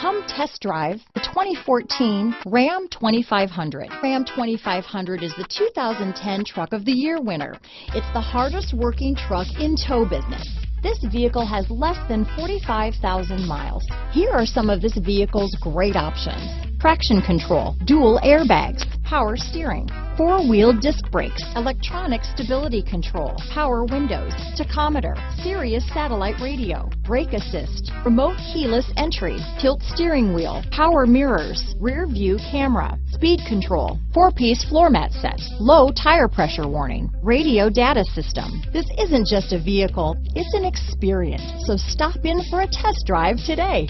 Come test drive the 2014 Ram 2500. Ram 2500 is the 2010 Truck of the Year winner. It's the hardest working truck in tow business. This vehicle has less than 45,000 miles. Here are some of this vehicle's great options: traction control, dual airbags, power steering, four-wheel disc brakes, electronic stability control, power windows, tachometer, Sirius satellite radio, brake assist, remote keyless entry, tilt steering wheel, power mirrors, rear view camera, speed control, four-piece floor mat set, low tire pressure warning, radio data system. This isn't just a vehicle, it's an experience. So stop in for a test drive today.